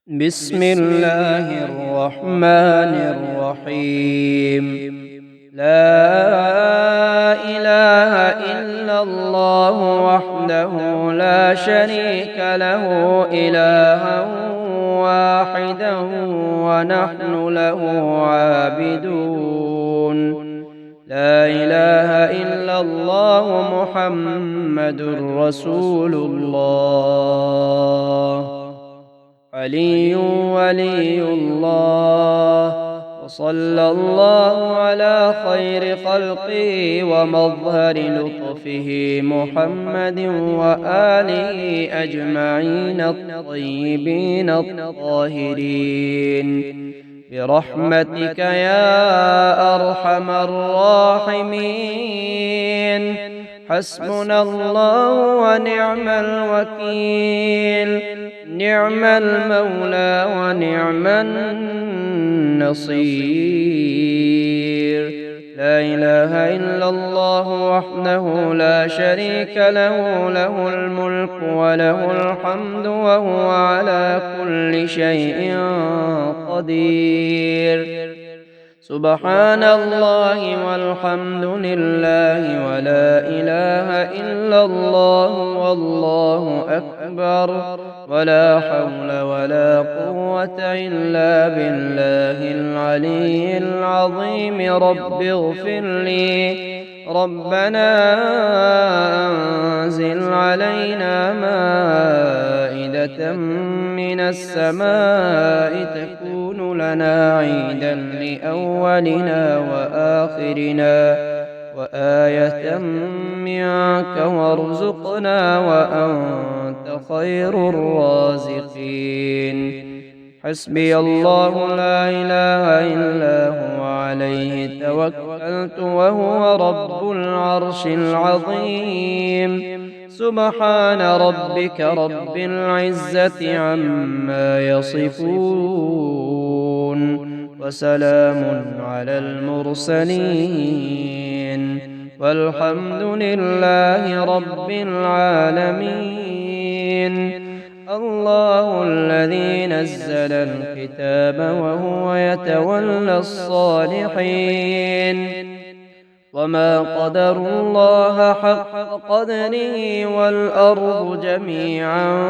بسم الله الرحمن الرحيم. لا إله إلا الله وحده لا شريك له إلها واحدا ونحن له عابدون. لا إله إلا الله محمد رسول الله. علي ولي الله. وصلى الله على خير خلقه ومظهر لطفه محمد وآله أجمعين الطيبين الطاهرين برحمتك يا أرحم الراحمين. حسبنا الله ونعم الوكيل، نعم المولى ونعم النصير. لا إله إلا الله وحده لا شريك له، له الملك وله الحمد وهو على كل شيء قدير. سبحان الله والحمد لله ولا إله إلا الله والله أكبر، ولا حول ولا قوة إلا بالله العلي العظيم. رب اغفر لي. ربنا أنزل علينا مائدة من السماء تكون لنا عيدا لأولنا وآخرنا وآية منك وارزقنا وأنت خير الرازقين. حسبي الله لا إله إلا هو عليه توكلت وهو رب العرش العظيم. سبحان ربك رب العزة عما يصفون، وسلام على المرسلين، والحمد لله رب العالمين. الله الذي نزل الكتاب وهو يتولى الصالحين، وما قدروا الله حق قدره والأرض جميعا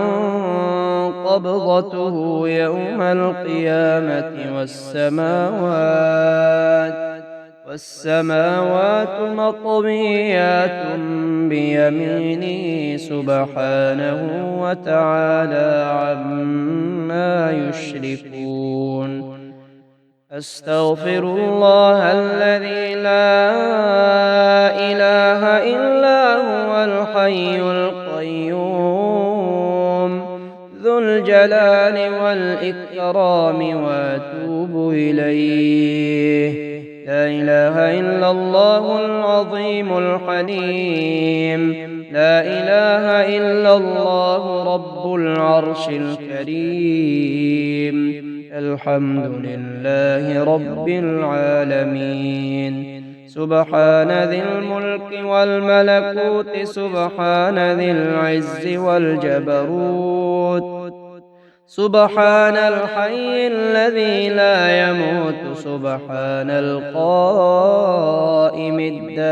قبضته يوم القيامة والسماوات مطويات بيمينه سبحانه وتعالى عما يشركون. أستغفر الله الذي لا إله إلا هو الحي القيوم ذو الجلال والإكرام، وأتوب إليه. لا إله إلا الله العظيم الحليم. لا إله إلا الله رب العرش الكريم. الحمد لله رب العالمين. سبحان ذي الملك والملكوت، سبحان ذي العز والجبروت، سبحان الحي الذي لا يموت، سبحان القائم الدائم،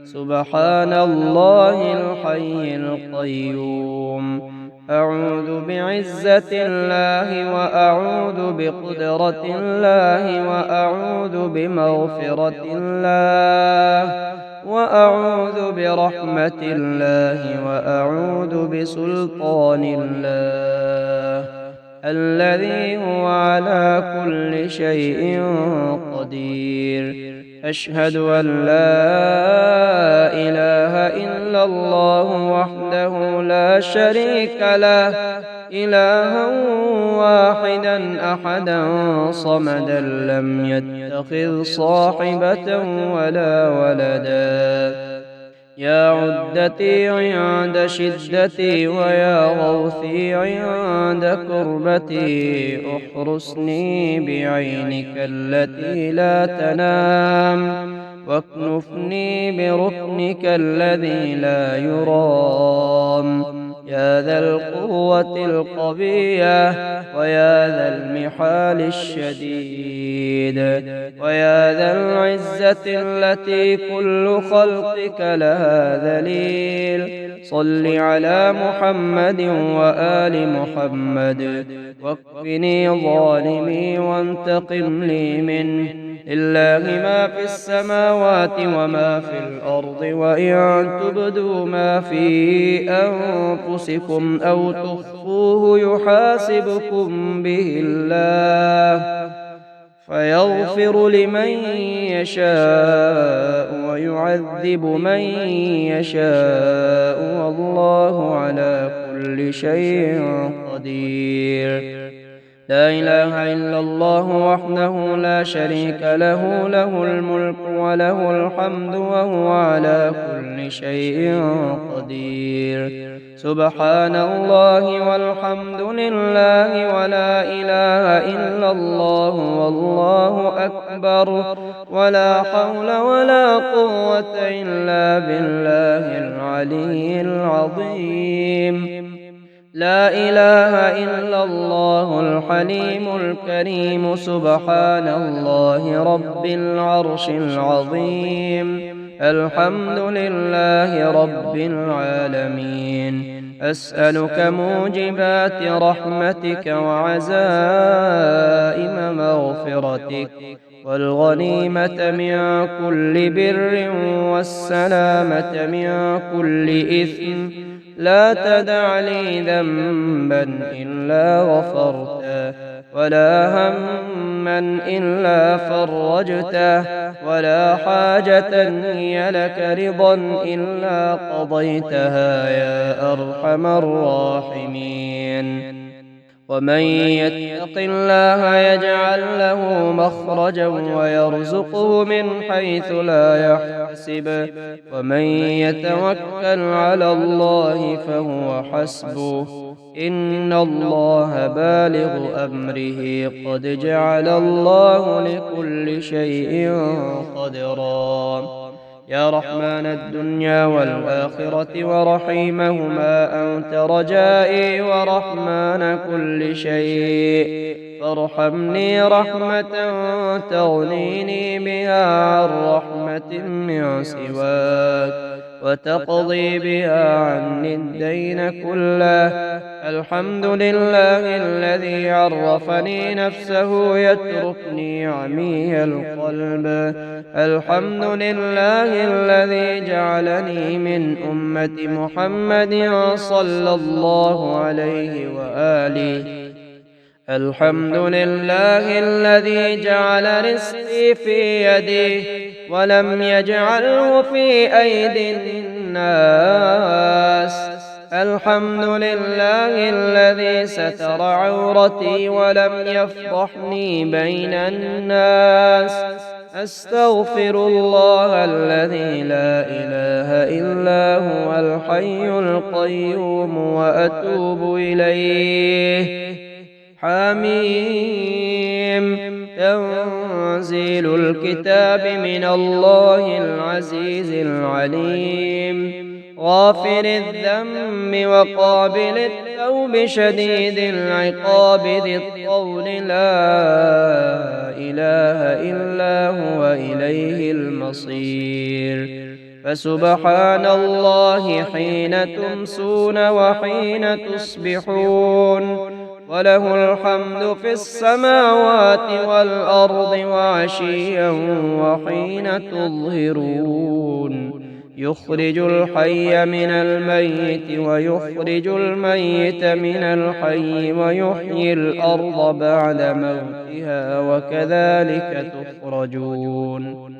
سبحان الله الحي القيوم. أعوذ بعزة الله وأعوذ بقدرة الله وأعوذ بمغفرة الله وأعوذ برحمة الله وأعوذ بسلطان الله الذي هو على كل شيء قدير. أشهد أن لا إله إلا الله وحده لا شريك له، إلها واحدا أحدا صمدا لم يتخذ صاحبة ولا ولدا. يا عدتي عند شدتي ويا غوثي عند كربتي، احرسني بعينك التي لا تنام، واكنفني بركنك الذي لا يرام. يا ذا القوة القوية ويا ذا المحال الشديد ويا ذا العزة التي كل خلقك لها ذليل صل على محمد وآل محمد واكفني ظالمي وانتقم لي منه لله ما في السماوات وما في الأرض وإن تبدوا ما في أنفسكم أو تخفوه يحاسبكم به الله فيغفر لمن يشاء ويعذب من يشاء والله على كل شيء قدير لا إله إلا الله وحده لا شريك له له الملك وله الحمد وهو على كل شيء قدير سبحان الله والحمد لله ولا إله إلا الله والله أكبر ولا حول ولا قوة إلا بالله العلي العظيم لا إله إلا الله الحليم الكريم سبحان الله رب العرش العظيم الحمد لله رب العالمين أسألك موجبات رحمتك وعزائم مغفرتك والغنيمة من كل بر والسلامة من كل إثم لا تدع لي ذنبا إلا غفرته ولا هما إلا فرجته ولا حاجة هي لك رضا إلا قضيتها يا أرحم الراحمين ومن يتق الله يجعل له مخرجا ويرزقه من حيث لا يحتسب ومن يتوكل على الله فهو حسبه إن الله بالغ أمره قد جعل الله لكل شيء قدرا يا رحمن الدنيا والآخرة ورحيمهما أنت رجائي ورحمن كل شيء فارحمني رحمة تغنيني بها عن رحمة من سواك وتقضي بها عني الدين كله الحمد لله الذي عرفني نفسه يتركني عمي القلب الحمد لله الذي جعلني من أمة محمد صلى الله عليه وآله الحمد لله الذي جعل رزقي في يديه ولم يجعله في أيدي الناس الحمد لله الذي ستر عورتي ولم يفضحني بين الناس أستغفر الله الذي لا إله إلا هو الحي القيوم وأتوب إليه حميم تنزيل الكتاب من الله العزيز العليم غافر الذنب وقابل التوب شديد العقاب ذي الطول لا إله إلا هو إليه المصير فسبحان الله حين تمسون وحين تصبحون وله الحمد في السماوات والأرض وعشيا وحين تظهرون يخرج الحي من الميت ويخرج الميت من الحي ويحيي الأرض بعد موتها وكذلك تخرجون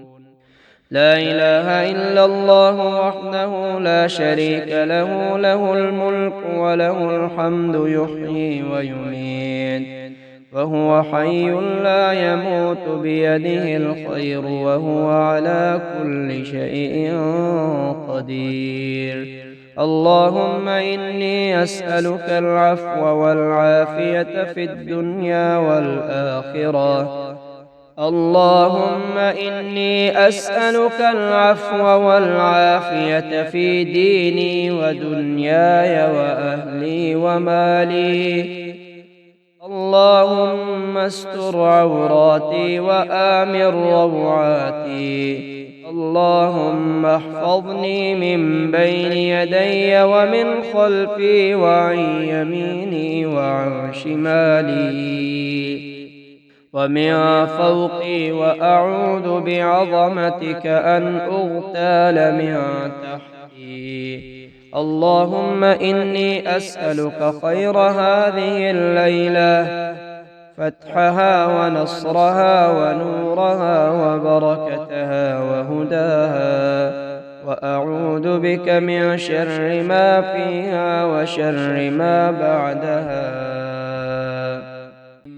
لا إله إلا الله وحده لا شريك له له الملك وله الحمد يحيي ويميت وهو حي لا يموت بيده الخير وهو على كل شيء قدير اللهم إني أسألك العفو والعافية في الدنيا والآخرة اللهم إني أسألك العفو والعافية في ديني ودنياي وأهلي ومالي. اللهم استر عوراتي وآمن روعاتي. اللهم احفظني من بين يدي ومن خلفي وعن يميني وعن شمالي ومن فوقي، وأعوذ بعظمتك أن أغتال من تحتي. اللهم إني أسألك خير هذه الليلة، فتحها ونصرها ونورها وبركتها وهداها، وأعوذ بك من شر ما فيها وشر ما بعدها.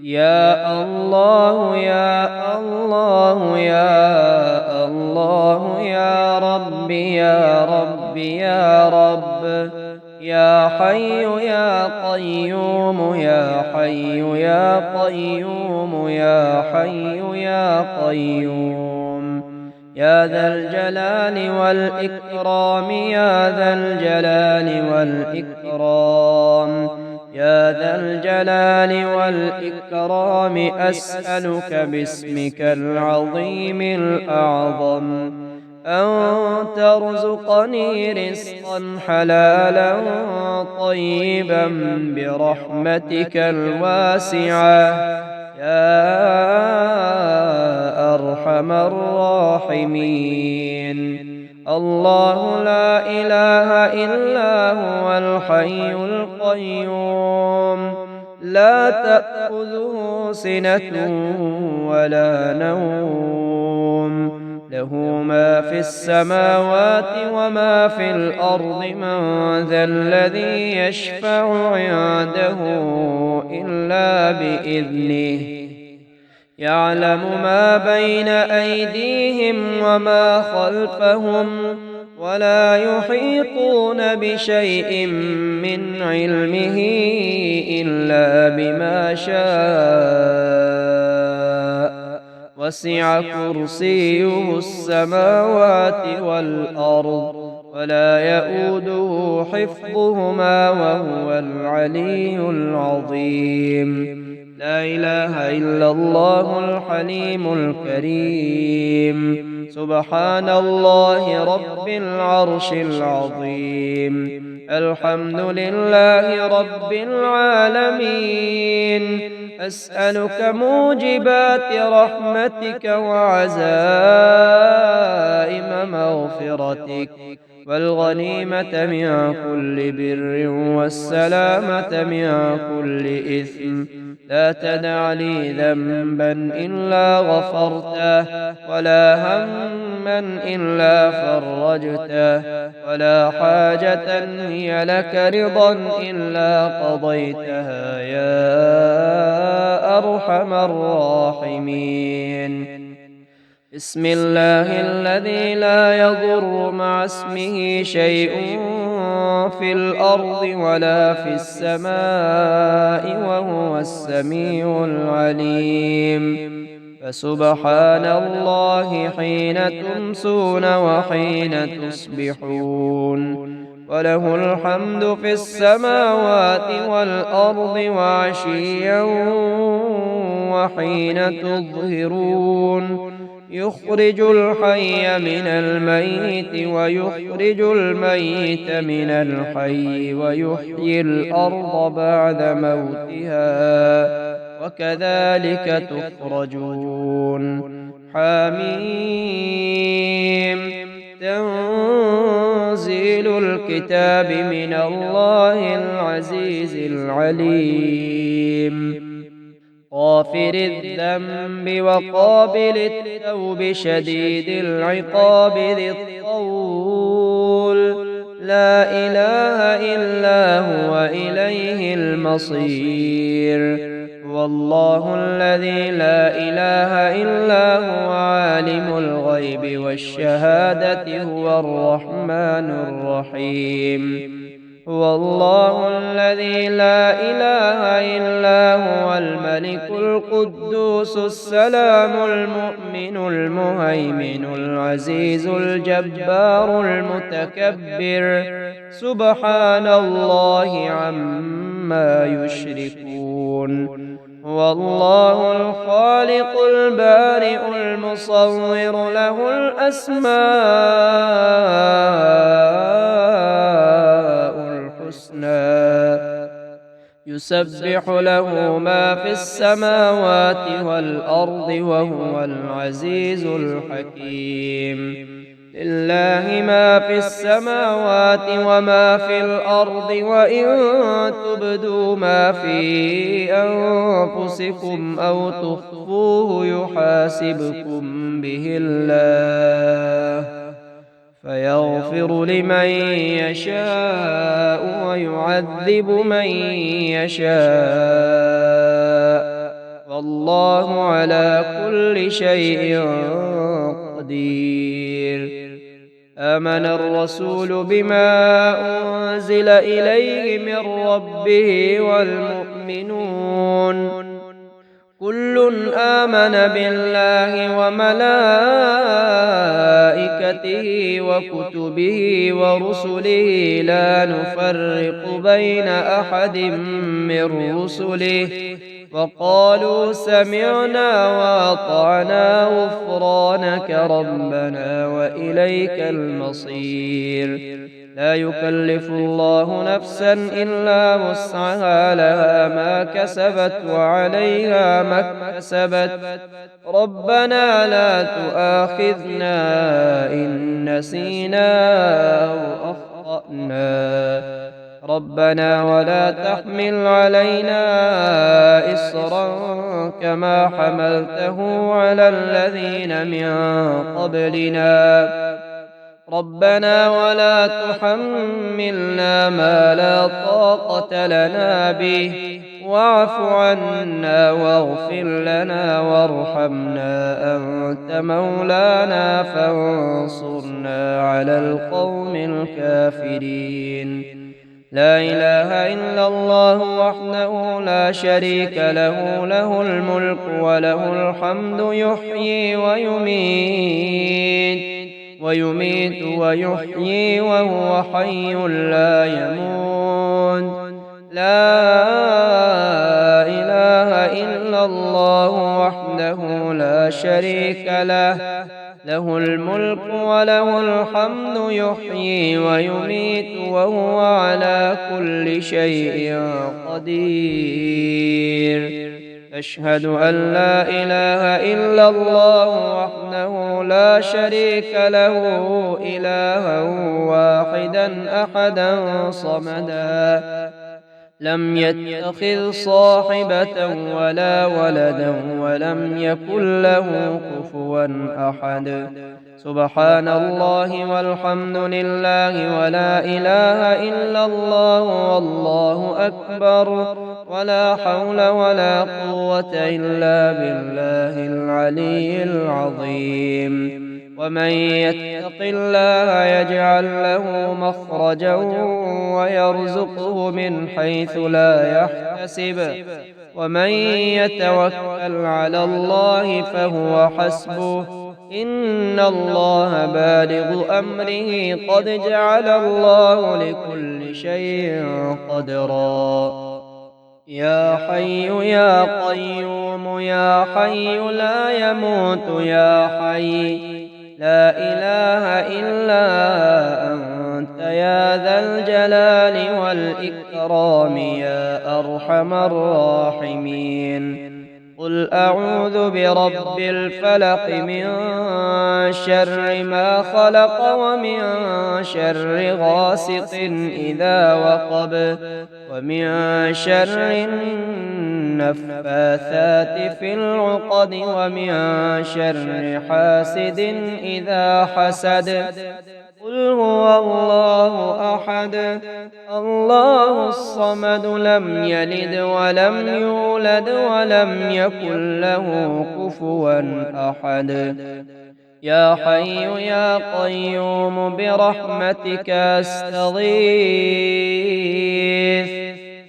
يا الله يا الله يا الله، يا رب يا رب يا رب، يا حي يا قيوم يا حي يا قيوم يا حي يا قيوم، يا ذا الجلال والإكرام يا ذا الجلال والإكرام، يا ذا الجلال والإكرام. أسألك باسمك العظيم الأعظم أن ترزقني رزقا حلالا طيبا برحمتك الواسعة يا أرحم الراحمين. الله لا إله إلا هو الحي القيوم، لا تأخذه سنة ولا نوم، له ما في السماوات وما في الأرض. من ذا الذي يشفع عنده إلا بإذنه، يعلم ما بين أيديهم وما خلفهم، ولا يحيطون بشيء من علمه إلا بما شاء. وسع كرسيه السماوات والأرض، ولا يئوده حفظهما، وهو العلي العظيم. لا إله إلا الله الحليم الكريم. سبحان الله رب العرش العظيم. الحمد لله رب العالمين. أسألك موجبات رحمتك وعزائم مغفرتك، والغنيمة من كل بر، والسلامة من كل إثم. لا تدع لي ذنبا إلا غفرته، ولا هما إلا فرجته، ولا حاجة هي لك رضا إلا قضيتها يا أرحم الراحمين. بسم الله الذي لا يضر مع اسمه شيء في الأرض ولا في السماء، وهو السميع العليم. فسبحان الله حين تمسون وحين تصبحون، وله الحمد في السماوات والأرض وعشيا وحين تظهرون. يخرج الحي من الميت ويخرج الميت من الحي، ويحيي الأرض بعد موتها، وكذلك تخرجون. حميم. تنزيل الكتاب من الله العزيز العليم. غافر الذنب وقابل التوب، شديد العقاب ذي الطول. لا إله إلا هو إليه المصير. والله الذي لا إله إلا هو عالم الغيب والشهادة، هو الرحمن الرحيم. هو الله الذي لا إله إلا هو الملك القدوس السلام المؤمن المهيمن العزيز الجبار المتكبر سبحان الله عما يشركون هو الله الخالق البارئ المصور له الأسماء الحسنى يسبح له ما في السماوات والأرض وهو العزيز الحكيم لله ما في السماوات وما في الأرض وإن تبدوا ما في أنفسكم أو تخفوه يحاسبكم به الله فيغفر لمن يشاء ويعذب من يشاء والله على كل شيء قدير آمن الرسول بما أنزل إليه من ربه والمؤمنون كل آمن بالله وملائكته وكتبه ورسله لا نفرق بين أحد من رسله وقالوا سمعنا وأطعنا غفرانك ربنا وإليك المصير لا يكلف الله نفسا إلا وسعها لها ما كسبت وعليها ما اكتسبت ربنا لا تؤاخذنا إن نسينا أو أخطأنا ربنا ولا تحمل علينا إصرا كما حملته على الذين من قبلنا ربنا ولا تحملنا ما لا طاقة لنا به واعف عنا واغفر لنا وارحمنا أنت مولانا فانصرنا على القوم الكافرين لا إله إلا الله وحده لا شريك له له الملك وله الحمد يحيي ويحيي وهو حي لا يموت لا إله إلا الله وحده لا شريك له له الملك وله الحمد يحيي ويميت وهو على كل شيء قدير أشهد أن لا إله إلا الله وحده لا شريك له إلها واحدا أحدا صمدا لم يتخذ صاحبة ولا ولدا ولم يكن له كفوا أحد سبحان الله والحمد لله ولا إله إلا الله والله أكبر ولا حول ولا قوة إلا بالله العلي العظيم ومن يتق الله يجعل له مخرجا ويرزقه من حيث لا يحتسب ومن يتوكل على الله فهو حسبه إن الله بالغ أمره قد جعل الله لكل شيء قدرا يا حي يا قيوم يا حي لا يموت يا حي لا إله إلا أنت يا ذا الجلال والإكرام يا أرحم الراحمين قل أعوذ برب الفلق من شر ما خلق ومن شر غاسق إذا وقب ومن شر النفاثات في العقد ومن شر حاسد إذا حسد قل هو الله أحد الله الصمد لم يلد ولم يولد ولم يكن له كفوا أحد يا حي يا قيوم برحمتك أستغيث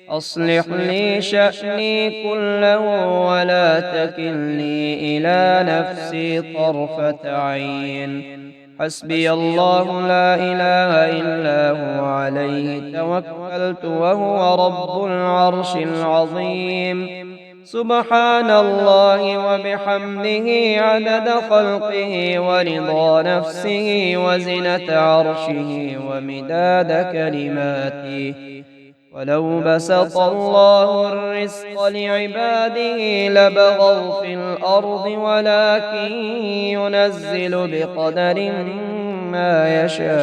أصلح لي شأني كله ولا تكلني إلى نفسي طرفة عين. حسبي الله لا إله إلا هو عليه توكلت وهو رب العرش العظيم. سبحان الله وبحمده عدد خلقه ورضا نفسه وزنة عرشه ومداد كلماته. ولو بسط الله الرزق لعباده لبغوا في الأرض ولكن ينزل بقدر ما يشاء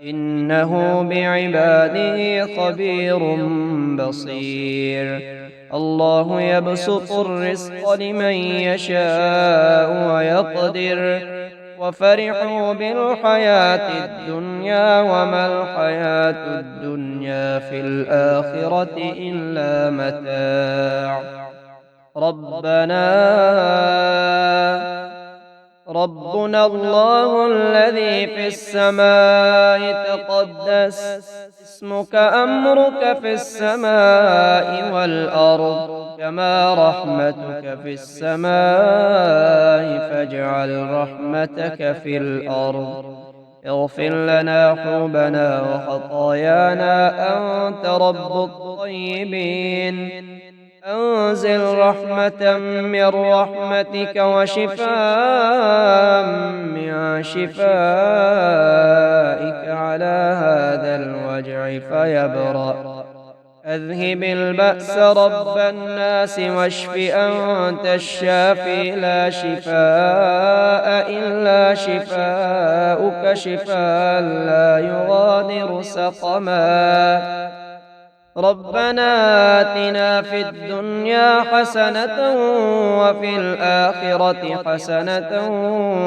إنه بعباده خبير بصير. الله يبسط الرزق لمن يشاء ويقدر وفرحوا بالحياة الدنيا وما الحياة الدنيا في الآخرة إلا متاع. ربنا الله الذي في السماء تقدس اسمك أمرك في السماء والأرض كما رحمتك في السماء فاجعل رحمتك في الأرض. اغفر لنا حوبنا وخطايانا أنت رب الطيبين. أنزل رحمة من رحمتك وشفاء من شفائك على هذا الوجع فيبرأ. أذهب البأس رب الناس واشف أنت الشافي لا شفاء إلا شفاؤك شفاء لا يغادر سقما. ربنا آتنا في الدنيا حسنة وفي الآخرة حسنة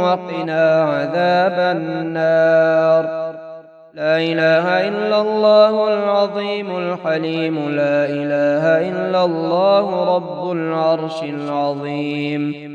وقنا عذاب النار. لا إله إلا الله العظيم الحليم لا إله إلا الله رب العرش العظيم.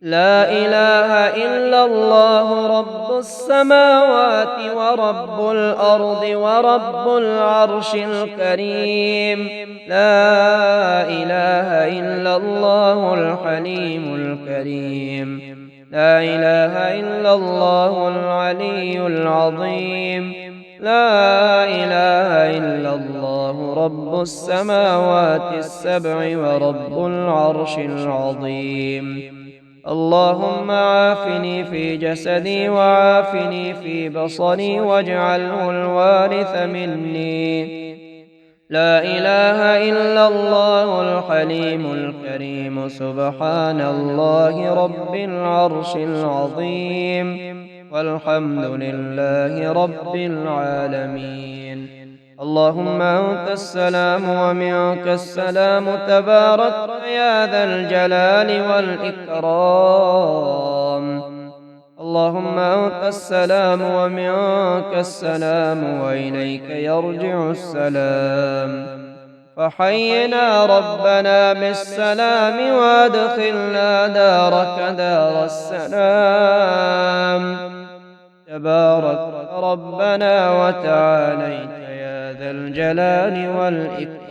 لا إله إلا الله رب السماوات ورب الأرض ورب العرش الكريم. لا إله إلا الله الحليم الكريم. لا إله إلا الله العلي العظيم. لا إله إلا الله رب السماوات السبع ورب العرش العظيم. اللهم عافني في جسدي وعافني في بصري واجعله الوارث مني. لا إله إلا الله الحليم الكريم. سبحان الله رب العرش العظيم والحمد لله رب العالمين. اللهم أنت السلام ومنك السلام تبارك يا ذا الجلال والإكرام. اللهم أنت السلام ومنك السلام وإليك يرجع السلام. فحينا ربنا بالسلام وادخلنا دارك دار السلام. تبارك ربنا وتعاليت يا ذا الجلال والإكرام.